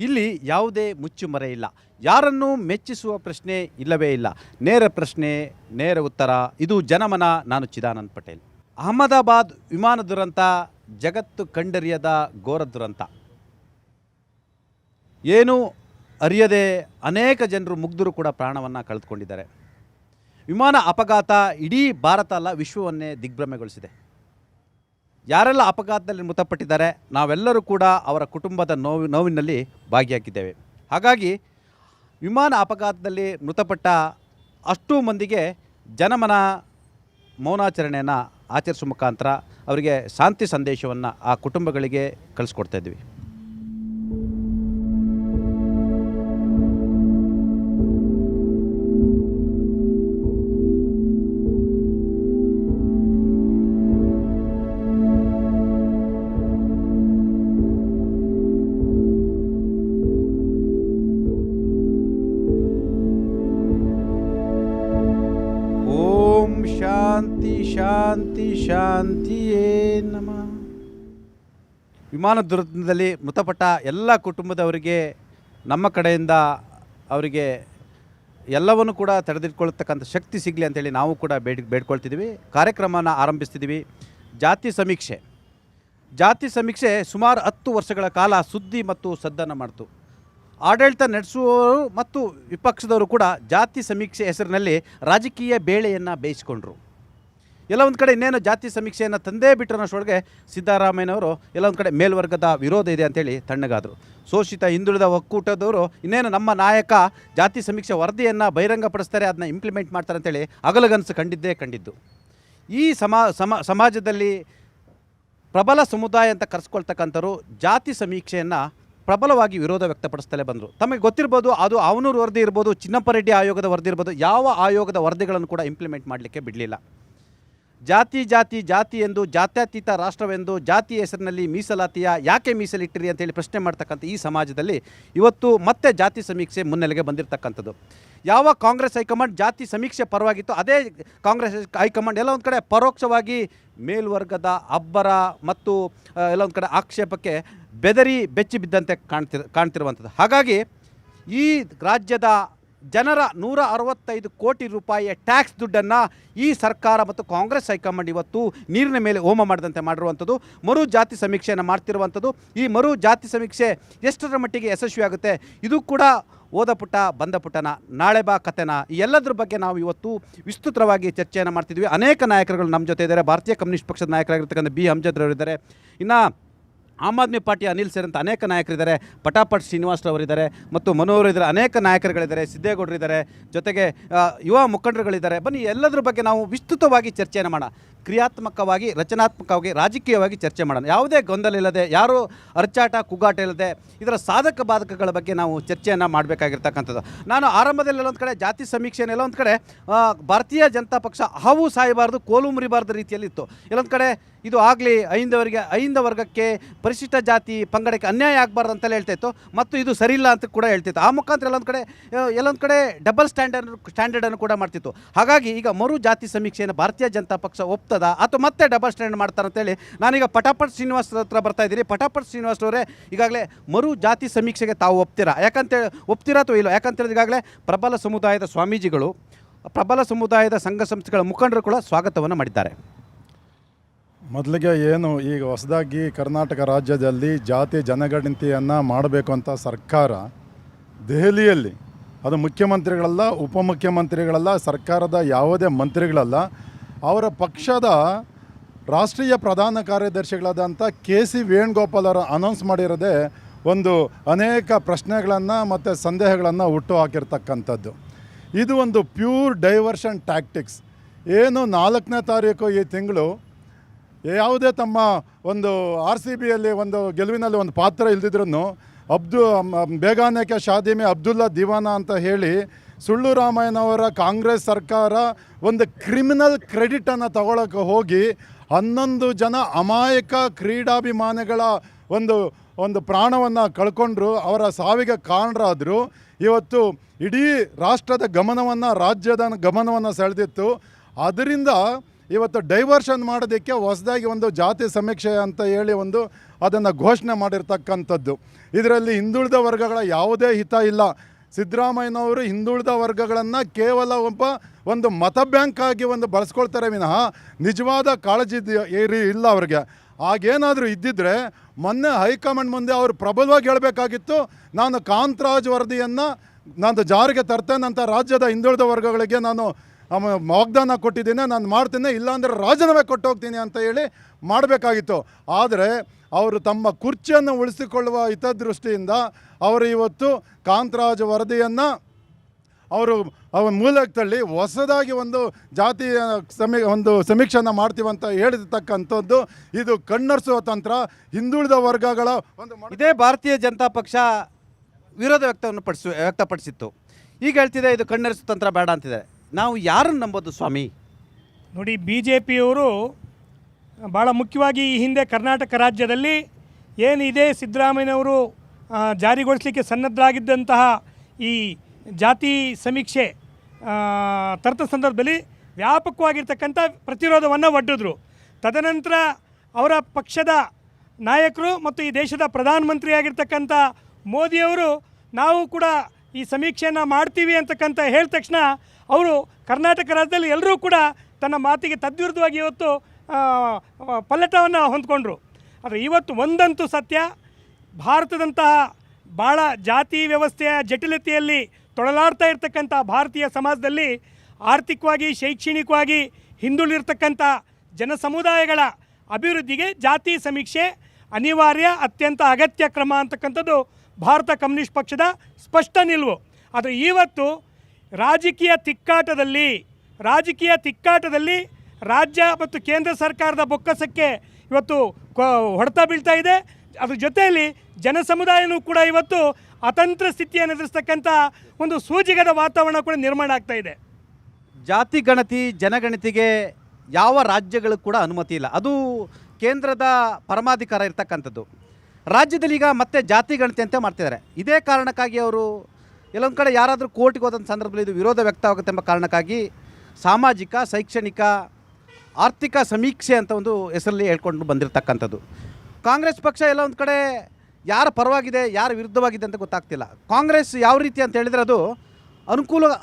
ಇಲ್ಲಿ ಯಾವುದೇ ಮುಚ್ಚುಮರೆ ಇಲ್ಲ. ಯಾರನ್ನೂ ಮೆಚ್ಚಿಸುವ ಪ್ರಶ್ನೆ ಇಲ್ಲವೇ ಇಲ್ಲ. ನೇರ ಪ್ರಶ್ನೆ, ನೇರ ಉತ್ತರ. ಇದು ಜನಮನ. ನಾನು ಚಿದಾನಂದ್ ಪಟೇಲ್. ಅಹಮದಾಬಾದ್ ವಿಮಾನ ದುರಂತ ಜಗತ್ತು ಕಂಡರಿಯದ ಘೋರ ದುರಂತ. ಏನೂ ಅರಿಯದೆ ಅನೇಕ ಜನರು ಮುಗ್ಧರು ಕೂಡ ಪ್ರಾಣವನ್ನು ಕಳೆದುಕೊಂಡಿದ್ದಾರೆ. ವಿಮಾನ ಅಪಘಾತ ಇಡೀ ಭಾರತ ಅಲ್ಲ, ವಿಶ್ವವನ್ನೇ ದಿಗ್ಭ್ರಮೆಗೊಳಿಸಿದೆ. ಯಾರೆಲ್ಲ ಅಪಘಾತದಲ್ಲಿ ಮೃತಪಟ್ಟಿದ್ದಾರೆ, ನಾವೆಲ್ಲರೂ ಕೂಡ ಅವರ ಕುಟುಂಬದ ನೋವಿನಲ್ಲಿ ಭಾಗಿಯಾಗಿದ್ದೇವೆ. ಹಾಗಾಗಿ ವಿಮಾನ ಅಪಘಾತದಲ್ಲಿ ಮೃತಪಟ್ಟ ಅಷ್ಟೂ ಮಂದಿಗೆ ಜನಮನ ಮೌನಾಚರಣೆಯನ್ನು ಆಚರಿಸುವ ಮುಖಾಂತರ ಅವರಿಗೆ ಶಾಂತಿ ಸಂದೇಶವನ್ನು ಆ ಕುಟುಂಬಗಳಿಗೆ ಕಳಿಸ್ಕೊಡ್ತಾ ಇದ್ವಿ. ಶಾಂತಿ ಶಾಂತಿ ಶಾಂತಿಯೇ ನಮಃ. ವಿಮಾನ ದುರಂತದಲ್ಲಿ ಮೃತಪಟ್ಟ ಎಲ್ಲ ಕುಟುಂಬದವರಿಗೆ ನಮ್ಮ ಕಡೆಯಿಂದ ಅವರಿಗೆ ಎಲ್ಲವನ್ನೂ ಕೂಡ ತಡೆದಿಟ್ಕೊಳ್ತಕ್ಕಂಥ ಶಕ್ತಿ ಸಿಗಲಿ ಅಂತೇಳಿ ನಾವು ಕೂಡ ಬೇಡ್ಕೊಳ್ತಿದ್ದೀವಿ. ಕಾರ್ಯಕ್ರಮನ ಆರಂಭಿಸ್ತಿದ್ದೀವಿ. ಜಾತಿ ಸಮೀಕ್ಷೆ ಸುಮಾರು 10 ವರ್ಷಗಳ ಕಾಲ ಸುದ್ದಿ ಮತ್ತು ಸದ್ದನ್ನು ಮಾಡ್ತು. ಆಡಳಿತ ನಡೆಸುವವರು ಮತ್ತು ವಿಪಕ್ಷದವರು ಕೂಡ ಜಾತಿ ಸಮೀಕ್ಷೆ ಹೆಸರಿನಲ್ಲಿ ರಾಜಕೀಯ ಬೇಳೆಯನ್ನು ಬೇಯಿಸ್ಕೊಂಡ್ರು. ಎಲ್ಲ ಒಂದು ಕಡೆ ಇನ್ನೇನು ಜಾತಿ ಸಮೀಕ್ಷೆಯನ್ನು ತಂದೇ ಬಿಟ್ಟರು ಅನ್ನೋಷ್ಟೊಳಗೆ ಸಿದ್ದರಾಮಯ್ಯನವರು ಎಲ್ಲ ಒಂದು ಕಡೆ ಮೇಲ್ವರ್ಗದ ವಿರೋಧ ಇದೆ ಅಂತೇಳಿ ತಣ್ಣಗಾದರು. ಶೋಷಿತ ಹಿಂದುಳಿದ ಒಕ್ಕೂಟದವರು ಇನ್ನೇನು ನಮ್ಮ ನಾಯಕ ಜಾತಿ ಸಮೀಕ್ಷೆ ವರದಿಯನ್ನು ಬಹಿರಂಗಪಡಿಸ್ತಾರೆ, ಅದನ್ನ ಇಂಪ್ಲಿಮೆಂಟ್ ಮಾಡ್ತಾರೆ ಅಂತೇಳಿ ಅಗಲಗನಸು ಕಂಡಿದ್ದು. ಈ ಸಮಾಜದಲ್ಲಿ ಪ್ರಬಲ ಸಮುದಾಯ ಅಂತ ಕರೆಸ್ಕೊಳ್ತಕ್ಕಂಥವ್ರು ಜಾತಿ ಸಮೀಕ್ಷೆಯನ್ನು ಪ್ರಬಲವಾಗಿ ವಿರೋಧ ವ್ಯಕ್ತಪಡಿಸ್ತಲೇ ಬಂದರು. ತಮಗೆ ಗೊತ್ತಿರ್ಬೋದು, ಅದು ಅವನೂರು ವರದಿ ಇರ್ಬೋದು, ಚಿನ್ನಪ್ಪರೆಡ್ಡಿ ಆಯೋಗದ ವರದಿ ಇರ್ಬೋದು, ಯಾವ ಆಯೋಗದ ವರದಿಗಳನ್ನು ಕೂಡ ಇಂಪ್ಲಿಮೆಂಟ್ ಮಾಡಲಿಕ್ಕೆ ಬಿಡಲಿಲ್ಲ. ಜಾತಿ ಎಂದು, ಜಾತ್ಯತೀತ ರಾಷ್ಟ್ರವೆಂದು, ಜಾತಿ ಹೆಸರಿನಲ್ಲಿ ಮೀಸಲಾತಿಯ ಯಾಕೆ ಮೀಸಲಿಟ್ಟಿರಿ ಅಂತೇಳಿ ಪ್ರಶ್ನೆ ಮಾಡ್ತಕ್ಕಂಥ ಈ ಸಮಾಜದಲ್ಲಿ ಇವತ್ತು ಮತ್ತೆ ಜಾತಿ ಸಮೀಕ್ಷೆ ಮುನ್ನೆಲೆಗೆ ಬಂದಿರತಕ್ಕಂಥದ್ದು. ಯಾವ ಕಾಂಗ್ರೆಸ್ ಹೈಕಮಾಂಡ್ ಜಾತಿ ಸಮೀಕ್ಷೆ ಪರವಾಗಿತ್ತು, ಅದೇ ಕಾಂಗ್ರೆಸ್ ಹೈಕಮಾಂಡ್ ಎಲ್ಲ ಒಂದು ಕಡೆ ಪರೋಕ್ಷವಾಗಿ ಮೇಲ್ವರ್ಗದ ಅಬ್ಬರ ಮತ್ತು ಎಲ್ಲ ಒಂದು ಕಡೆ ಆಕ್ಷೇಪಕ್ಕೆ ಬೆದರಿ ಬೆಚ್ಚಿ ಬಿದ್ದಂತೆ ಕಾಣ್ತಿರುವಂಥದ್ದು. ಹಾಗಾಗಿ ಈ ರಾಜ್ಯದ ಜನರ 165 ಕೋಟಿ ರೂಪಾಯಿಯ ಟ್ಯಾಕ್ಸ್ ದುಡ್ಡನ್ನು ಈ ಸರ್ಕಾರ ಮತ್ತು ಕಾಂಗ್ರೆಸ್ ಹೈಕಮಾಂಡ್ ಇವತ್ತು ನೀರಿನ ಮೇಲೆ ಹೋಮ ಮಾಡಿದಂತೆ ಮಾಡಿರುವಂಥದ್ದು. ಮರು ಜಾತಿ ಸಮೀಕ್ಷೆಯನ್ನು ಮಾಡ್ತಿರುವಂಥದ್ದು. ಈ ಮರು ಜಾತಿ ಸಮೀಕ್ಷೆ ಎಷ್ಟರ ಮಟ್ಟಿಗೆ ಯಶಸ್ವಿಯಾಗುತ್ತೆ, ಇದು ಕೂಡ ಓದ ಪುಟ್ಟ ಬಂದ ಪುಟ್ಟನ, ನಾಳೆ ಬಾ ಕಥೆನ, ಈ ಎಲ್ಲದರ ಬಗ್ಗೆ ನಾವು ಇವತ್ತು ವಿಸ್ತೃತವಾಗಿ ಚರ್ಚೆಯನ್ನು ಮಾಡ್ತಿದ್ವಿ. ಅನೇಕ ನಾಯಕರುಗಳು ನಮ್ಮ ಜೊತೆ ಇದ್ದಾರೆ. ಭಾರತೀಯ ಕಮ್ಯುನಿಸ್ಟ್ ಪಕ್ಷದ ನಾಯಕರಾಗಿರ್ತಕ್ಕಂಥ ಬಿ ಅಮ್ಜದ್ರವರಿದ್ದಾರೆ. ಇನ್ನು ಆಮ್ ಆದ್ಮಿ ಪಾರ್ಟಿ ಅನಿಲ್ ಸೇರಿದಂಥ ಅನೇಕ ನಾಯಕರಿದ್ದಾರೆ. ಪಟಾಪಟ್ ಶ್ರೀನಿವಾಸರವರಿದ್ದಾರೆ ಮತ್ತು ಮನೋಹರಿದ್ದಾರೆ. ಅನೇಕ ನಾಯಕರುಗಳಿದ್ದಾರೆ. ಸಿದ್ದೇಗೌಡರಿದ್ದಾರೆ. ಜೊತೆಗೆ ಯುವ ಮುಖಂಡರುಗಳಿದ್ದಾರೆ. ಬನ್ನಿ ಎಲ್ಲದರ ಬಗ್ಗೆ ನಾವು ವಿಸ್ತೃತವಾಗಿ ಚರ್ಚೆಯನ್ನು ಮಾಡೋಣ. ಕ್ರಿಯಾತ್ಮಕವಾಗಿ, ರಚನಾತ್ಮಕವಾಗಿ, ರಾಜಕೀಯವಾಗಿ ಚರ್ಚೆ ಮಾಡೋಣ. ಯಾವುದೇ ಗೊಂದಲ ಇಲ್ಲದೆ, ಯಾರೂ ಅರ್ಚಾಟ ಕೂಗಾಟ ಇಲ್ಲದೆ ಇದರ ಸಾಧಕ ಬಾಧಕಗಳ ಬಗ್ಗೆ ನಾವು ಚರ್ಚೆಯನ್ನು ಮಾಡಬೇಕಾಗಿರ್ತಕ್ಕಂಥದ್ದು. ನಾನು ಆರಂಭದಲ್ಲಿ ಎಲ್ಲೊಂದು ಕಡೆ ಜಾತಿ ಸಮೀಕ್ಷೆಯನ್ನು ಎಲ್ಲೊಂದು ಕಡೆ ಭಾರತೀಯ ಜನತಾ ಪಕ್ಷ ಹಾವು ಸಾಯಬಾರ್ದು, ಕೋಲು ಮುರಿಬಾರ್ದು ರೀತಿಯಲ್ಲಿತ್ತು. ಎಲ್ಲೊಂದು ಕಡೆ ಇದು ಆಗಲಿ ಐಂದ ವರ್ಗಕ್ಕೆ, ಪರಿಶಿಷ್ಟ ಜಾತಿ ಪಂಗಡಕ್ಕೆ ಅನ್ಯಾಯ ಆಗಬಾರ್ದು ಅಂತಲೇ ಹೇಳ್ತಾಯಿತ್ತು ಮತ್ತು ಇದು ಸರಿಯಿಲ್ಲ ಅಂತ ಕೂಡ ಹೇಳ್ತಿತ್ತು. ಆ ಮುಖಾಂತರ ಎಲ್ಲೊಂದು ಕಡೆ ಡಬಲ್ ಸ್ಟ್ಯಾಂಡರ್ಡನ್ನು ಕೂಡ ಮಾಡ್ತಿತ್ತು. ಹಾಗಾಗಿ ಈಗ ಮರು ಜಾತಿ ಸಮೀಕ್ಷೆಯನ್ನು ಭಾರತೀಯ ಜನತಾ ಪಕ್ಷ ಒಪ್ತದ ಅಥವಾ ಮತ್ತೆ ಡಬಲ್ ಸ್ಟ್ಯಾಂಡರ್ಡ್ ಮಾಡ್ತಾರೆ ಅಂತೇಳಿ ನಾನೀಗ ಪಟಾಪಟ್ ಶ್ರೀನಿವಾಸ ಹತ್ರ ಬರ್ತಾ ಇದ್ದೀನಿ. ಪಟಾಪಟ್ ಶ್ರೀನಿವಾಸರವರೇ, ಈಗಾಗಲೇ ಮರು ಜಾತಿ ಸಮೀಕ್ಷೆಗೆ ತಾವು ಒಪ್ತೀರಾ ಅಥವಾ ಇಲ್ಲ? ಯಾಕಂತೇಳಿದ್ರೆ ಈಗಾಗಲೇ ಪ್ರಬಲ ಸಮುದಾಯದ ಸ್ವಾಮೀಜಿಗಳು, ಪ್ರಬಲ ಸಮುದಾಯದ ಸಂಘ ಸಂಸ್ಥೆಗಳ ಮುಖಂಡರು ಕೂಡ ಸ್ವಾಗತವನ್ನು ಮಾಡಿದ್ದಾರೆ. ಮೊದಲಿಗೆ ಏನು ಈಗ ಹೊಸದಾಗಿ ಕರ್ನಾಟಕ ರಾಜ್ಯದಲ್ಲಿ ಜಾತಿ ಜನಗಣತಿಯನ್ನು ಮಾಡಬೇಕು ಅಂತ ಸರ್ಕಾರ ದೆಹಲಿಯಲ್ಲಿ, ಅದು ಮುಖ್ಯಮಂತ್ರಿಗಳಲ್ಲ, ಉಪಮುಖ್ಯಮಂತ್ರಿಗಳಲ್ಲ, ಸರ್ಕಾರದ ಯಾವುದೇ ಮಂತ್ರಿಗಳಲ್ಲ, ಅವರ ಪಕ್ಷದ ರಾಷ್ಟ್ರೀಯ ಪ್ರಧಾನ ಕಾರ್ಯದರ್ಶಿಗಳಾದಂಥ KC ವೇಣುಗೋಪಾಲ್ ಅವರು ಅನೌನ್ಸ್ ಮಾಡಿರೋದೇ ಒಂದು ಅನೇಕ ಪ್ರಶ್ನೆಗಳನ್ನು ಮತ್ತು ಸಂದೇಹಗಳನ್ನು ಹುಟ್ಟು ಹಾಕಿರ್ತಕ್ಕಂಥದ್ದು. ಇದು ಒಂದು ಪ್ಯೂರ್ ಡೈವರ್ಷನ್ ಟ್ಯಾಕ್ಟಿಕ್ಸ್. ಏನು 4ನೇ ತಾರೀಕು ಈ ತಿಂಗಳು ಯಾವುದೇ ತಮ್ಮ ಒಂದು RCBಯಲ್ಲಿ ಒಂದು ಗೆಲುವಿನಲ್ಲಿ ಒಂದು ಪಾತ್ರ ಇಲ್ದಿದ್ರೂ ಬೇಗಾನೆಕೆ ಶಾದಿ ಮೇ ಅಬ್ದುಲ್ಲಾ ದಿವಾನಾ ಅಂತ ಹೇಳಿ ಸುಳ್ಳು ರಾಮಯ್ಯನವರ ಕಾಂಗ್ರೆಸ್ ಸರ್ಕಾರ ಒಂದು ಕ್ರಿಮಿನಲ್ ಕ್ರೆಡಿಟನ್ನು ತಗೊಳ್ಳೋಕ್ಕೆ ಹೋಗಿ 11 ಜನ ಅಮಾಯಕ ಕ್ರೀಡಾಭಿಮಾನಿಗಳ ಒಂದು ಪ್ರಾಣವನ್ನು ಕಳ್ಕೊಂಡ್ರು, ಅವರ ಸಾವಿಗೆ ಕಾರಣರಾದರು. ಇವತ್ತು ಇಡೀ ರಾಷ್ಟ್ರದ ಗಮನವನ್ನು, ರಾಜ್ಯದ ಗಮನವನ್ನು ಸೆಳೆದಿತ್ತು. ಅದರಿಂದ ಇವತ್ತು ಡೈವರ್ಷನ್ ಮಾಡೋದಕ್ಕೆ ಹೊಸದಾಗಿ ಒಂದು ಜಾತಿ ಸಮೀಕ್ಷೆ ಅಂತ ಹೇಳಿ ಒಂದು ಅದನ್ನು ಘೋಷಣೆ ಮಾಡಿರ್ತಕ್ಕಂಥದ್ದು. ಇದರಲ್ಲಿ ಹಿಂದುಳಿದ ವರ್ಗಗಳ ಯಾವುದೇ ಹಿತ ಇಲ್ಲ. ಸಿದ್ದರಾಮಯ್ಯನವರು ಹಿಂದುಳಿದ ವರ್ಗಗಳನ್ನು ಕೇವಲ ಒಂದು ಮತ ಬ್ಯಾಂಕ್ ಆಗಿ ಬಳಸ್ಕೊಳ್ತಾರೆ ವಿನಃ ನಿಜವಾದ ಕಾಳಜಿ ಇಲ್ಲ ಅವ್ರಿಗೆ. ಆಗೇನಾದರೂ ಇದ್ದಿದ್ದರೆ ಮೊನ್ನೆ ಹೈಕಮಾಂಡ್ ಮುಂದೆ ಅವರು ಪ್ರಬಲವಾಗಿ ಹೇಳಬೇಕಾಗಿತ್ತು, ನಾನು ಕಾಂತರಾಜ್ ವರದಿಯನ್ನು ನಾನು ಜಾರಿಗೆ ತರ್ತೇನಂತ ರಾಜ್ಯದ ಹಿಂದುಳಿದ ವರ್ಗಗಳಿಗೆ ನಾನು ವಾಗ್ದಾನ ಕೊಟ್ಟಿದ್ದೀನಿ, ನಾನು ಮಾಡ್ತೀನಿ, ಇಲ್ಲಾಂದರೆ ರಾಜೀನಾಮೆ ಕೊಟ್ಟು ಹೋಗ್ತೀನಿ ಅಂತ ಹೇಳಿ ಮಾಡಬೇಕಾಗಿತ್ತು. ಆದರೆ ಅವರು ತಮ್ಮ ಕುರ್ಚಿಯನ್ನು ಉಳಿಸಿಕೊಳ್ಳುವ ಹಿತದೃಷ್ಟಿಯಿಂದ ಅವರು ಇವತ್ತು ಕಾಂತರಾಜ್ ವರದಿಯನ್ನು ಅವರು ಮೂಲಕ್ಕೆ ತಳ್ಳಿ ಹೊಸದಾಗಿ ಒಂದು ಜಾತಿಯ ಸಮೀಕ್ಷೆಯನ್ನು ಮಾಡ್ತೀವಂತ ಹೇಳಿರ್ತಕ್ಕಂಥದ್ದು ಇದು ಕಣ್ಣರಿಸುವ ತಂತ್ರ. ಹಿಂದುಳಿದ ವರ್ಗಗಳ ಇದೇ ಭಾರತೀಯ ಜನತಾ ಪಕ್ಷ ವಿರೋಧ ವ್ಯಕ್ತಪಡಿಸಿತ್ತು. ಈಗ ಹೇಳ್ತಿದೆ ಇದು ಕಣ್ಣರಿಸುವ ತಂತ್ರ ಬೇಡ ಅಂತಿದೆ. ನಾವು ಯಾರನ್ನು ನಂಬೋದು ಸ್ವಾಮಿ? ನೋಡಿ, BJPಯವರು ಭಾಳ ಮುಖ್ಯವಾಗಿ ಈ ಹಿಂದೆ ಕರ್ನಾಟಕ ರಾಜ್ಯದಲ್ಲಿ ಏನಿದೆ ಸಿದ್ದರಾಮಯ್ಯನವರು ಜಾರಿಗೊಳಿಸಲಿಕ್ಕೆ ಸನ್ನದ್ಧರಾಗಿದ್ದಂತಹ ಈ ಜಾತಿ ಸಮೀಕ್ಷೆ ತರದ ಸಂದರ್ಭದಲ್ಲಿ ವ್ಯಾಪಕವಾಗಿರ್ತಕ್ಕಂಥ ಪ್ರತಿರೋಧವನ್ನು ಒಡ್ಡಿದ್ರು. ತದನಂತರ ಅವರ ಪಕ್ಷದ ನಾಯಕರು ಮತ್ತು ಈ ದೇಶದ ಪ್ರಧಾನಮಂತ್ರಿಯಾಗಿರ್ತಕ್ಕಂಥ ಮೋದಿಯವರು ನಾವು ಕೂಡ ಈ ಸಮೀಕ್ಷೆಯನ್ನು ಮಾಡ್ತೀವಿ ಅಂತಕ್ಕಂಥ ಹೇಳಿದ ತಕ್ಷಣ ಅವರು ಕರ್ನಾಟಕ ರಾಜ್ಯದಲ್ಲಿ ಎಲ್ಲರೂ ಕೂಡ ತನ್ನ ಮಾತಿಗೆ ತದ್ವಿರುದ್ಧವಾಗಿ ಇವತ್ತು ಪಲ್ಲಟವನ್ನು ಹೊಂದ್ಕೊಂಡ್ರು. ಆದರೆ ಇವತ್ತು ಒಂದಂತೂ ಸತ್ಯ, ಭಾರತದಂತಹ ಭಾಳ ಜಾತಿ ವ್ಯವಸ್ಥೆಯ ಜಟಿಲತೆಯಲ್ಲಿ ತೊಳಲಾಡ್ತಾ ಇರ್ತಕ್ಕಂಥ ಭಾರತೀಯ ಸಮಾಜದಲ್ಲಿ ಆರ್ಥಿಕವಾಗಿ ಶೈಕ್ಷಣಿಕವಾಗಿ ಹಿಂದುಳಿರ್ತಕ್ಕಂಥ ಜನ ಸಮುದಾಯಗಳ ಅಭಿವೃದ್ಧಿಗೆ ಜಾತಿ ಸಮೀಕ್ಷೆ ಅನಿವಾರ್ಯ, ಅತ್ಯಂತ ಅಗತ್ಯ ಕ್ರಮ ಅಂತಕ್ಕಂಥದ್ದು ಭಾರತ ಕಮ್ಯುನಿಸ್ಟ್ ಪಕ್ಷದ ಸ್ಪಷ್ಟ ನಿಲುವು. ಆದರೆ ಇವತ್ತು ರಾಜಕೀಯ ತಿಕ್ಕಾಟದಲ್ಲಿ ರಾಜ್ಯ ಮತ್ತು ಕೇಂದ್ರ ಸರ್ಕಾರದ ಬೊಕ್ಕಸಕ್ಕೆ ಇವತ್ತು ಹೊಡೆತ ಬೀಳ್ತಾ ಇದೆ. ಅದ್ರ ಜೊತೆಯಲ್ಲಿ ಜನಸಮುದಾಯನೂ ಕೂಡ ಇವತ್ತು ಅತಂತ್ರ ಸ್ಥಿತಿಯನ್ನು ಎದುರಿಸ್ತಕ್ಕಂಥ ಒಂದು ಸೂಜಿಗದ ವಾತಾವರಣ ಕೂಡ ನಿರ್ಮಾಣ ಆಗ್ತಾ ಇದೆ. ಜಾತಿ ಗಣತಿ ಜನಗಣತಿಗೆ ಯಾವ ರಾಜ್ಯಗಳು ಕೂಡ ಅನುಮತಿ ಇಲ್ಲ. ಅದು ಕೇಂದ್ರದ ಪರಮಾಧಿಕಾರ ಇರ್ತಕ್ಕಂಥದ್ದು. ರಾಜ್ಯದಲ್ಲಿ ಈಗ ಮತ್ತೆ ಜಾತಿ ಗಣತಿ ಅಂತ ಮಾಡ್ತಿದ್ದಾರೆ. ಇದೇ ಕಾರಣಕ್ಕಾಗಿ ಅವರು ಎಲ್ಲೊಂದು ಕಡೆ ಯಾರಾದರೂ ಕೋರ್ಟಿಗೆ ಹೋದಂಥ ಸಂದರ್ಭದಲ್ಲಿ ಇದು ವಿರೋಧ ವ್ಯಕ್ತವಾಗುತ್ತೆ ಎಂಬ ಕಾರಣಕ್ಕಾಗಿ ಸಾಮಾಜಿಕ, ಶೈಕ್ಷಣಿಕ, ಆರ್ಥಿಕ ಸಮೀಕ್ಷೆ ಅಂತ ಒಂದು ಹೆಸರಲ್ಲಿ ಹೇಳ್ಕೊಂಡು ಬಂದಿರತಕ್ಕಂಥದ್ದು. ಕಾಂಗ್ರೆಸ್ ಪಕ್ಷ ಎಲ್ಲ ಒಂದು ಕಡೆ ಯಾರ ಪರವಾಗಿದೆ ಯಾರ ವಿರುದ್ಧವಾಗಿದೆ ಅಂತ ಗೊತ್ತಾಗ್ತಿಲ್ಲ. ಕಾಂಗ್ರೆಸ್ ಯಾವ ರೀತಿ ಅಂತ ಹೇಳಿದರೆ ಅದು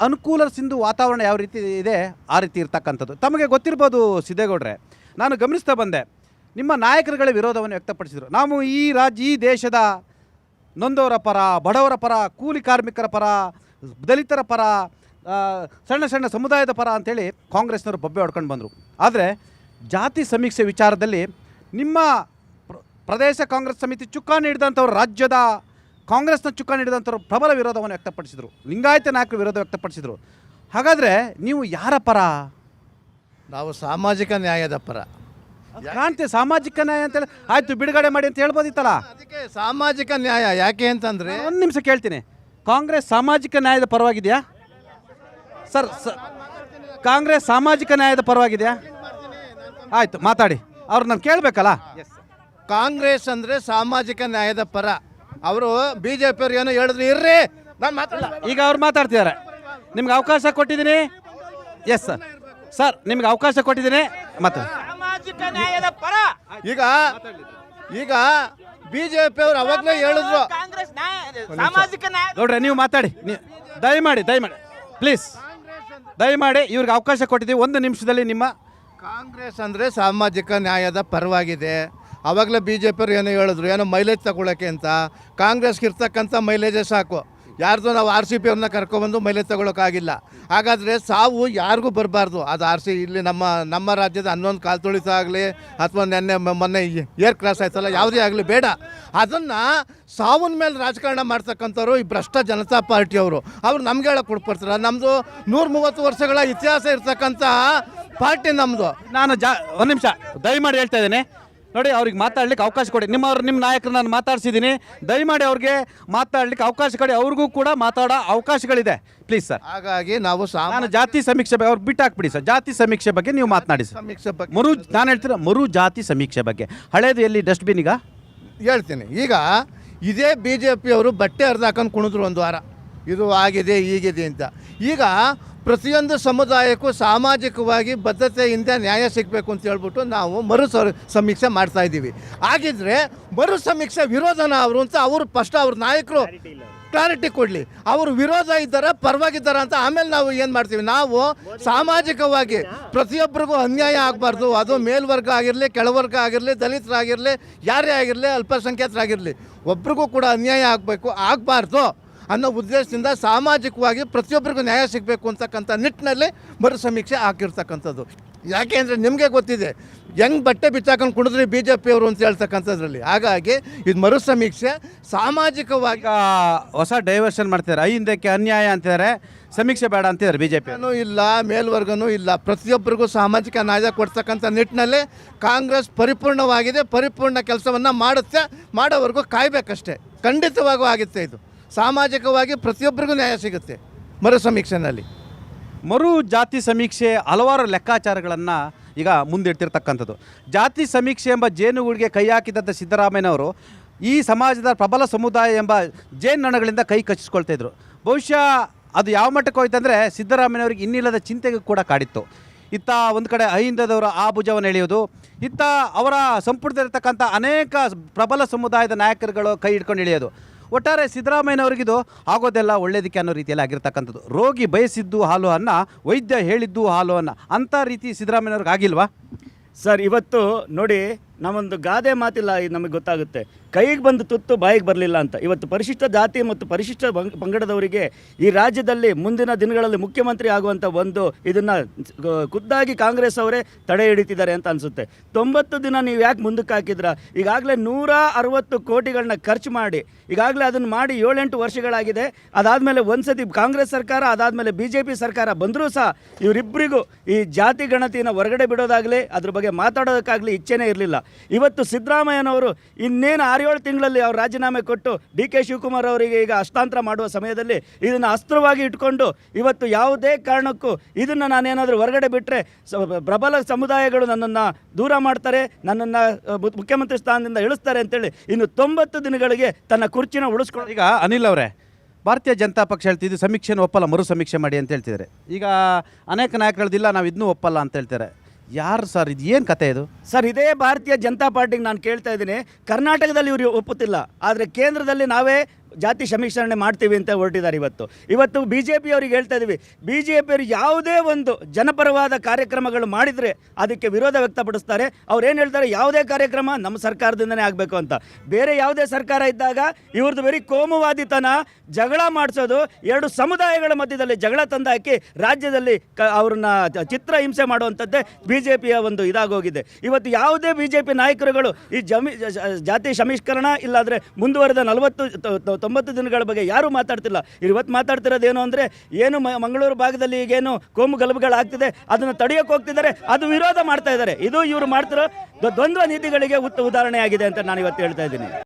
ಅನುಕೂಲ ಸಿಂಧು ವಾತಾವರಣ ಯಾವ ರೀತಿ ಇದೆ ಆ ರೀತಿ ಇರ್ತಕ್ಕಂಥದ್ದು. ತಮಗೆ ಗೊತ್ತಿರ್ಬೋದು ಸಿದ್ದೇಗೌಡ್ರೆ, ನಾನು ಗಮನಿಸ್ತಾ ಬಂದೆ, ನಿಮ್ಮ ನಾಯಕರುಗಳ ವಿರೋಧವನ್ನು ವ್ಯಕ್ತಪಡಿಸಿದರು. ನಾವು ಈ ದೇಶದ ನೊಂದವರ ಪರ, ಬಡವರ ಪರ, ಕೂಲಿ ಕಾರ್ಮಿಕರ ಪರ, ದಲಿತರ ಪರ, ಸಣ್ಣ ಸಮುದಾಯದ ಪರ ಅಂಥೇಳಿ ಕಾಂಗ್ರೆಸ್ನವರು ಬೊಬ್ಬೆ ಹೊಡ್ಕೊಂಡು ಬಂದರು. ಆದರೆ ಜಾತಿ ಸಮೀಕ್ಷೆ ವಿಚಾರದಲ್ಲಿ ನಿಮ್ಮ ಪ್ರದೇಶ ಕಾಂಗ್ರೆಸ್ ಸಮಿತಿ ಚುಕ್ಕಾಣಿ ಹಿಡಿದಂಥವ್ರು, ರಾಜ್ಯದ ಕಾಂಗ್ರೆಸ್ನ ಚುಕ್ಕಾಣಿ ಹಿಡಿದಂಥವ್ರು ಪ್ರಬಲ ವಿರೋಧವನ್ನು ವ್ಯಕ್ತಪಡಿಸಿದರು. ಲಿಂಗಾಯತ ನಾಯಕರು ವಿರೋಧ ವ್ಯಕ್ತಪಡಿಸಿದರು. ಹಾಗಾದರೆ ನೀವು ಯಾರ ಪರ? ನಾವು ಸಾಮಾಜಿಕ ನ್ಯಾಯದ ಪರ. ಕ್ರಾಂತಿ ಸಾಮಾಜಿಕ ನ್ಯಾಯ ಅಂತೇಳಿ ಆಯಿತು, ಬಿಡುಗಡೆ ಮಾಡಿ ಅಂತ ಹೇಳ್ಬೋದಿತ್ತಲ್ಲ. ಅದಕ್ಕೆ ಸಾಮಾಜಿಕ ನ್ಯಾಯ ಯಾಕೆ ಅಂತಂದರೆ, ಒಂದು ನಿಮಿಷ ಕೇಳ್ತೀನಿ, ಕಾಂಗ್ರೆಸ್ ಸಾಮಾಜಿಕ ನ್ಯಾಯದ ಪರವಾಗಿದೆಯಾ ಸರ್? ಕಾಂಗ್ರೆಸ್ ಸಾಮಾಜಿಕ ನ್ಯಾಯದ ಪರವಾಗಿದೆಯಾ? ಆಯಿತು, ಮಾತಾಡಿ. ಅವ್ರು ನಾನು ಕೇಳಬೇಕಲ್ಲ. ಕಾಂಗ್ರೆಸ್ ಅಂದರೆ ಸಾಮಾಜಿಕ ನ್ಯಾಯದ ಪರ. ಅವರು BJP ಅವ್ರು ಏನೋ ಹೇಳಿದ್ರು, ಇರ್ರಿ ನಾನು ಮಾತಾಡಲ್ಲ. ಈಗ ಅವ್ರು ಮಾತಾಡ್ತಿದ್ದಾರೆ. ನಿಮ್ಗೆ ಅವಕಾಶ ಕೊಟ್ಟಿದ್ದೀನಿ. ಎಸ್ ಸರ್, ನಿಮ್ಗೆ ಅವಕಾಶ ಕೊಟ್ಟಿದ್ದೀನಿ. ಮತ್ತೆ ಸಾಮಾಜಿಕ ನ್ಯಾಯದ ಪರ ಈಗ BJP ಅವ್ರು ಅವಾಗಲೇ ಹೇಳಿದ್ರು ಕಾಂಗ್ರೆಸ್ ಸಾಮಾಜಿಕ ನ್ಯಾಯ. ನೋಡ್ರಿ, ನೀವು ಮಾತಾಡಿ, ದಯಮಾಡಿ ಪ್ಲೀಸ್, ದಯಮಾಡಿ ಇವ್ರಿಗೆ ಅವಕಾಶ ಕೊಟ್ಟಿದ್ದೀವಿ. ಒಂದು ನಿಮಿಷದಲ್ಲಿ ನಿಮ್ಮ ಕಾಂಗ್ರೆಸ್ ಅಂದರೆ ಸಾಮಾಜಿಕ ನ್ಯಾಯದ ಪರವಾಗಿದೆ. ಆವಾಗಲೇ BJP ಅವ್ರು ಏನೋ ಹೇಳಿದ್ರು, ಏನೋ ಮೈಲೇಜ್ ತಗೊಳ್ಳೋಕ್ಕೆ ಅಂತ. ಕಾಂಗ್ರೆಸ್ಗೆ ಇರ್ತಕ್ಕಂಥ ಮೈಲೇಜೇ ಸಾಕು. ಯಾರ್ದು ನಾವು RCP ಅವ್ರನ್ನ ಕರ್ಕೊಬಂದು ಮೈಲೇಜ್ ತಗೊಳ್ಳೋಕ್ಕಾಗಿಲ್ಲ. ಹಾಗಾದರೆ ಸಾವು ಯಾರಿಗೂ ಬರಬಾರ್ದು. ಅದು ಇಲ್ಲಿ ನಮ್ಮ ರಾಜ್ಯದ 11 ಕಾಲು ತುಳಿತ ಆಗಲಿ ಅಥವಾ ಮೊನ್ನೆ ಏರ್ ಕ್ರಾಸ್ ಆಯ್ತಲ್ಲ, ಯಾವುದೇ ಆಗಲಿ ಬೇಡ. ಅದನ್ನು ಸಾವನ ಮೇಲೆ ರಾಜಕಾರಣ ಮಾಡ್ತಕ್ಕಂಥವ್ರು ಈ ಭ್ರಷ್ಟ ಜನತಾ ಪಾರ್ಟಿಯವರು. ಅವ್ರು ನಮ್ಗೆ ಹೇಳಕ್ಕೆ ಕೊಡ್ಪಡ್ತಾರೆ. ನಮ್ಮದು 130 ವರ್ಷಗಳ ಇತಿಹಾಸ ಇರ್ತಕ್ಕಂತಹ ಪಾರ್ಟಿ ನಮ್ಮದು. ನಾನು ಒಂದು ನಿಮಿಷ ದಯಮಾಡಿ ಹೇಳ್ತಾ ಇದ್ದೇನೆ ನೋಡಿ, ಅವ್ರಿಗೆ ಮಾತಾಡ್ಲಿಕ್ಕೆ ಅವಕಾಶ ಕೊಡಿ. ನಿಮ್ಮ ನಾಯಕರು ನಾನು ಮಾತಾಡ್ಸಿದ್ದೀನಿ, ದಯಮಾಡಿ ಅವ್ರಿಗೆ ಮಾತಾಡ್ಲಿಕ್ಕೆ ಅವಕಾಶ ಕೊಡಿ. ಅವ್ರಿಗೂ ಕೂಡ ಮಾತಾಡೋ ಅವಕಾಶಗಳಿದೆ, ಪ್ಲೀಸ್ ಸರ್. ಹಾಗಾಗಿ ನಾವು ನಾನು ಜಾತಿ ಸಮೀಕ್ಷೆ ಬಗ್ಗೆ ಅವ್ರು ಬಿಟ್ಟಾಕ್ಬಿಡಿ ಸರ್. ಜಾತಿ ಸಮೀಕ್ಷೆ ಬಗ್ಗೆ ನೀವು ಮಾತನಾಡಿ ಸರ್. ಸಮೀಕ್ಷೆ ಬಗ್ಗೆ ನಾನು ಹೇಳ್ತೀರ ಮರು ಜಾತಿ ಸಮೀಕ್ಷೆ ಬಗ್ಗೆ. ಹಳೇದು ಎಲ್ಲಿ ಡಸ್ಟ್ಬಿನ್? ಈಗ ಹೇಳ್ತೀನಿ. ಈಗ ಇದೇ BJP ಅವರು ಬಟ್ಟೆ ಹರಿದು ಹಾಕೊಂಡು ಕುಣಿದ್ರು ಒಂದು ವಾರ. ಇದು ಆಗಿದೆ ಹೀಗಿದೆ ಅಂತ. ಈಗ ಪ್ರತಿಯೊಂದು ಸಮುದಾಯಕ್ಕೂ ಸಾಮಾಜಿಕವಾಗಿ ಬದ್ಧತೆಯಿಂದ ನ್ಯಾಯ ಸಿಗಬೇಕು ಅಂತ ಹೇಳ್ಬಿಟ್ಟು ನಾವು ಸಮೀಕ್ಷೆ ಮಾಡ್ತಾ ಇದ್ದೀವಿ. ಹಾಗಿದ್ರೆ ಸಮೀಕ್ಷೆ ವಿರೋಧನ ಅವರು ಅಂತ ಅವರು ಫಸ್ಟ್ ಅವ್ರ ನಾಯಕರು ಕ್ಲಾರಿಟಿ ಕೊಡಲಿ. ಅವರು ವಿರೋಧ ಇದ್ದಾರ ಪರವಾಗಿದ್ದಾರ ಅಂತ ಆಮೇಲೆ ನಾವು ಏನು ಮಾಡ್ತೀವಿ, ನಾವು ಸಾಮಾಜಿಕವಾಗಿ ಪ್ರತಿಯೊಬ್ಬರಿಗೂ ಅನ್ಯಾಯ ಆಗಬಾರ್ದು. ಅದು ಮೇಲ್ವರ್ಗ ಆಗಿರಲಿ, ಕೆಳವರ್ಗ ಆಗಿರಲಿ, ದಲಿತರಾಗಿರಲಿ, ಯಾರೇ ಆಗಿರಲಿ, ಅಲ್ಪಸಂಖ್ಯಾತರಾಗಿರಲಿ, ಒಬ್ರಿಗೂ ಕೂಡ ಅನ್ಯಾಯ ಆಗಬಾರ್ದು ಅನ್ನೋ ಉದ್ದೇಶದಿಂದ ಸಾಮಾಜಿಕವಾಗಿ ಪ್ರತಿಯೊಬ್ಬರಿಗೂ ನ್ಯಾಯ ಸಿಗಬೇಕು ಅಂತಕ್ಕಂಥ ನಿಟ್ಟಿನಲ್ಲಿ ಸಮೀಕ್ಷೆ ಹಾಕಿರ್ತಕ್ಕಂಥದ್ದು. ಯಾಕೆ ಅಂದರೆ ನಿಮಗೆ ಗೊತ್ತಿದೆ ಹೆಂಗೆ ಬಟ್ಟೆ ಬಿಚ್ಚಾಕೊಂಡು ಕುಡಿದ್ರಿ ಬಿ ಜೆ ಪಿಯವರು ಅಂತ ಹೇಳ್ತಕ್ಕಂಥದ್ರಲ್ಲಿ. ಹಾಗಾಗಿ ಇದು ಸಮೀಕ್ಷೆ ಸಾಮಾಜಿಕವಾಗಿ ಈಗ ಹೊಸ ಡೈವರ್ಷನ್ ಮಾಡ್ತಿದ್ದಾರೆ, ಹಿಂದಕ್ಕೆ ಅನ್ಯಾಯ ಅಂತಿದ್ದಾರೆ, ಸಮೀಕ್ಷೆ ಬೇಡ ಅಂತಿದ್ದಾರೆ ಬಿ ಜೆ ಪಿ. ಇಲ್ಲ, ಮೇಲ್ವರ್ಗನೂ ಇಲ್ಲ, ಪ್ರತಿಯೊಬ್ಬರಿಗೂ ಸಾಮಾಜಿಕ ನ್ಯಾಯ ಕೊಡ್ತಕ್ಕಂಥ ನಿಟ್ಟಿನಲ್ಲಿ ಕಾಂಗ್ರೆಸ್ ಪರಿಪೂರ್ಣವಾಗಿದೆ, ಪರಿಪೂರ್ಣ ಕೆಲಸವನ್ನು ಮಾಡುತ್ತೆ. ಮಾಡೋವರೆಗೂ ಕಾಯಬೇಕಷ್ಟೇ. ಖಂಡಿತವಾಗೂ ಆಗುತ್ತೆ. ಇದು ಸಾಮಾಜಿಕವಾಗಿ ಪ್ರತಿಯೊಬ್ಬರಿಗೂ ನ್ಯಾಯ ಸಿಗುತ್ತೆ ಸಮೀಕ್ಷೆನಲ್ಲಿ. ಮರು ಜಾತಿ ಸಮೀಕ್ಷೆ ಹಲವಾರು ಲೆಕ್ಕಾಚಾರಗಳನ್ನು ಈಗ ಮುಂದಿಡ್ತಿರ್ತಕ್ಕಂಥದ್ದು. ಜಾತಿ ಸಮೀಕ್ಷೆ ಎಂಬ ಜೇನುಗೂಡಿಗೆ ಕೈ ಹಾಕಿದಂಥ ಸಿದ್ದರಾಮಯ್ಯನವರು ಈ ಸಮಾಜದ ಪ್ರಬಲ ಸಮುದಾಯ ಎಂಬ ಜೇನ್ನಣಗಳಿಂದ ಕೈ ಕಚ್ಚಿಸ್ಕೊಳ್ತಾಯಿದ್ರು. ಬಹುಶಃ ಅದು ಯಾವ ಮಟ್ಟಕ್ಕೆ ಹೋಯ್ತಂದರೆ ಸಿದ್ದರಾಮಯ್ಯನವ್ರಿಗೆ ಇನ್ನಿಲ್ಲದ ಚಿಂತೆಗೆ ಕೂಡ ಕಾಡಿತ್ತು. ಇತ್ತ ಒಂದು ಕಡೆ ಅಹಿಂದದವರ ಆ ಭುಜವನ್ನು ಎಳೆಯೋದು, ಇತ್ತ ಅವರ ಸಂಪುಟದಲ್ಲಿರ್ತಕ್ಕಂಥ ಅನೇಕ ಪ್ರಬಲ ಸಮುದಾಯದ ನಾಯಕರುಗಳು ಕೈ ಹಿಡ್ಕೊಂಡು ಎಳೆಯೋದು. ಒಟ್ಟಾರೆ ಸಿದ್ದರಾಮಯ್ಯನವ್ರಿಗಿದು ಆಗೋದೆಲ್ಲ ಒಳ್ಳೇದಕ್ಕೆ ಅನ್ನೋ ರೀತಿಯಲ್ಲಿ ಆಗಿರ್ತಕ್ಕಂಥದ್ದು. ರೋಗಿ ಬಯಸಿದ್ದು ಹಾಲು ಅನ್ನ, ವೈದ್ಯ ಹೇಳಿದ್ದು ಹಾಲು ಅನ್ನ, ಅಂಥ ರೀತಿ ಸಿದ್ದರಾಮಯ್ಯನವ್ರಿಗೆ ಆಗಿಲ್ವಾ ಸರ್? ಇವತ್ತು ನೋಡಿ, ನಾವೊಂದು ಗಾದೆ ಮಾತಿಲ್ಲ, ನಮಗೆ ಗೊತ್ತಾಗುತ್ತೆ, ಕೈಗೆ ಬಂದು ತುತ್ತು ಬಾಯಿಗೆ ಬರಲಿಲ್ಲ ಅಂತ. ಇವತ್ತು ಪರಿಶಿಷ್ಟ ಜಾತಿ ಮತ್ತು ಪರಿಶಿಷ್ಟ ಪಂಗಡದವರಿಗೆ ಈ ರಾಜ್ಯದಲ್ಲಿ ಮುಂದಿನ ದಿನಗಳಲ್ಲಿ ಮುಖ್ಯಮಂತ್ರಿ ಆಗುವಂಥ ಒಂದು ಇದನ್ನು ಖುದ್ದಾಗಿ ಕಾಂಗ್ರೆಸ್ ಅವರೇ ತಡೆ ಹಿಡಿತಿದ್ದಾರೆ ಅಂತ ಅನಿಸುತ್ತೆ. 90 ದಿನ ನೀವು ಯಾಕೆ ಮುಂದಕ್ಕೆ ಹಾಕಿದ್ರ? ಈಗಾಗಲೇ 160 ಕೋಟಿಗಳನ್ನ ಖರ್ಚು ಮಾಡಿ ಈಗಾಗಲೇ ಅದನ್ನು ಮಾಡಿ 7-8 ವರ್ಷಗಳಾಗಿದೆ. ಅದಾದಮೇಲೆ ಒಂದು ಸತಿ ಕಾಂಗ್ರೆಸ್ ಸರ್ಕಾರ, ಅದಾದಮೇಲೆ BJP ಸರ್ಕಾರ ಬಂದರೂ ಸಹ ಇವರಿಬ್ಬರಿಗೂ ಈ ಜಾತಿ ಗಣತಿಯನ್ನು ಹೊರಗಡೆ ಬಿಡೋದಾಗಲಿ ಅದ್ರ ಬಗ್ಗೆ ಮಾತಾಡೋದಕ್ಕಾಗಲಿ ಇಚ್ಛೆನೇ ಇರಲಿಲ್ಲ. ಇವತ್ತು ಸಿದ್ದರಾಮಯ್ಯನವರು ಇನ್ನೇನು 6-7 ತಿಂಗಳಲ್ಲಿ ಅವ್ರು ರಾಜೀನಾಮೆ ಕೊಟ್ಟು DK ಶಿವಕುಮಾರ್ ಅವರಿಗೆ ಈಗ ಹಸ್ತಾಂತರ ಮಾಡುವ ಸಮಯದಲ್ಲಿ ಇದನ್ನು ಅಸ್ತ್ರವಾಗಿ ಇಟ್ಕೊಂಡು ಇವತ್ತು ಯಾವುದೇ ಕಾರಣಕ್ಕೂ ಇದನ್ನು ನಾನೇನಾದರೂ ಹೊರಗಡೆ ಬಿಟ್ಟರೆ ಪ್ರಬಲ ಸಮುದಾಯಗಳು ನನ್ನನ್ನು ದೂರ ಮಾಡ್ತಾರೆ, ನನ್ನನ್ನು ಮುಖ್ಯಮಂತ್ರಿ ಸ್ಥಾನದಿಂದ ಇಳಿಸ್ತಾರೆ ಅಂತೇಳಿ ಇನ್ನು 90 ದಿನಗಳಿಗೆ ತನ್ನ ಕುರ್ಚಿನ ಉಳಿಸ್ಕೊಳ್ಳೋ. ಈಗ ಅನಿಲ್ ಅವರೇ, ಭಾರತೀಯ ಜನತಾ ಪಕ್ಷ ಹೇಳ್ತಿದ್ದು ಸಮೀಕ್ಷೆನ ಒಪ್ಪಲ್ಲ, ಮರು ಸಮೀಕ್ಷೆ ಮಾಡಿ ಅಂತ ಹೇಳ್ತಿದ್ದಾರೆ. ಈಗ ಅನೇಕ ನಾಯಕರದಿಲ್ಲ, ನಾವು ಇದನ್ನೂ ಒಪ್ಪಲ್ಲ ಅಂತ ಹೇಳ್ತಾರೆ. ಯಾರು ಸರ್ ಇದು? ಏನು ಕತೆ ಇದು ಸರ್? ಇದೇ ಭಾರತೀಯ ಜನತಾ ಪಾರ್ಟಿಗೆ ನಾನು ಕೇಳ್ತಾ ಇದ್ದೀನಿ. ಕರ್ನಾಟಕದಲ್ಲಿ ಇವರು ಒಪ್ಪುತ್ತಿಲ್ಲ, ಆದರೆ ಕೇಂದ್ರದಲ್ಲಿ ನಾವೇ ಜಾತಿ ಸಮೀಕ್ಷಣೆ ಮಾಡ್ತೀವಿ ಅಂತ ಹೊರಟಿದ್ದಾರೆ. ಇವತ್ತು BJP ಅವ್ರಿಗೆ ಹೇಳ್ತಾ ಇದ್ದೀವಿ, BJP ಅವರು ಯಾವುದೇ ಒಂದು ಜನಪರವಾದ ಕಾರ್ಯಕ್ರಮಗಳು ಮಾಡಿದರೆ ಅದಕ್ಕೆ ವಿರೋಧ ವ್ಯಕ್ತಪಡಿಸ್ತಾರೆ. ಅವ್ರು ಏನು ಹೇಳ್ತಾರೆ, ಯಾವುದೇ ಕಾರ್ಯಕ್ರಮ ನಮ್ಮ ಸರ್ಕಾರದಿಂದನೇ ಆಗಬೇಕು ಅಂತ. ಬೇರೆ ಯಾವುದೇ ಸರ್ಕಾರ ಇದ್ದಾಗ ಇವ್ರದ್ದು ಬರೀ ಕೋಮುವಾದಿತನ, ಜಗಳ ಮಾಡಿಸೋದು, 2 ಸಮುದಾಯಗಳ ಮಧ್ಯದಲ್ಲಿ ಜಗಳ ತಂದಾಕಿ ರಾಜ್ಯದಲ್ಲಿ ಅವ್ರನ್ನ ಚಿತ್ರ ಹಿಂಸೆ ಮಾಡುವಂಥದ್ದೇ BJPಯ ಒಂದು ಇದಾಗೋಗಿದೆ. ಇವತ್ತು ಯಾವುದೇ BJP ನಾಯಕರುಗಳು ಈ ಜಾತಿ ಸಮೀಕರಣ ಇಲ್ಲಾಂದರೆ ಮುಂದುವರೆದ 90 ದಿನಗಳ ಬಗ್ಗೆ ಯಾರೂ ಮಾತಾಡ್ತಿಲ್ಲ. ಇವತ್ತು ಮಾತಾಡ್ತಿರೋದೇನು ಅಂದರೆ, ಏನು ಮಂಗಳೂರು ಭಾಗದಲ್ಲಿ ಈಗೇನು ಕೋಮು ಗಲಭೆಗಳಾಗ್ತಿದೆ ಅದನ್ನು ತಡೆಯೋಕೆ ಹೋಗ್ತಿದ್ದಾರೆ, ಅದು ವಿರೋಧ ಮಾಡ್ತಾ ಇದ್ದಾರೆ. ಇದು ಇವರು ಮಾಡ್ತಿರೋ ದ್ವಂದ್ವ ನೀತಿಗಳಿಗೆ ಉದಾಹರಣೆ ಆಗಿದೆ ಅಂತ ನಾನು ಇವತ್ತು ಹೇಳ್ತಾ ಇದ್ದೀನಿ.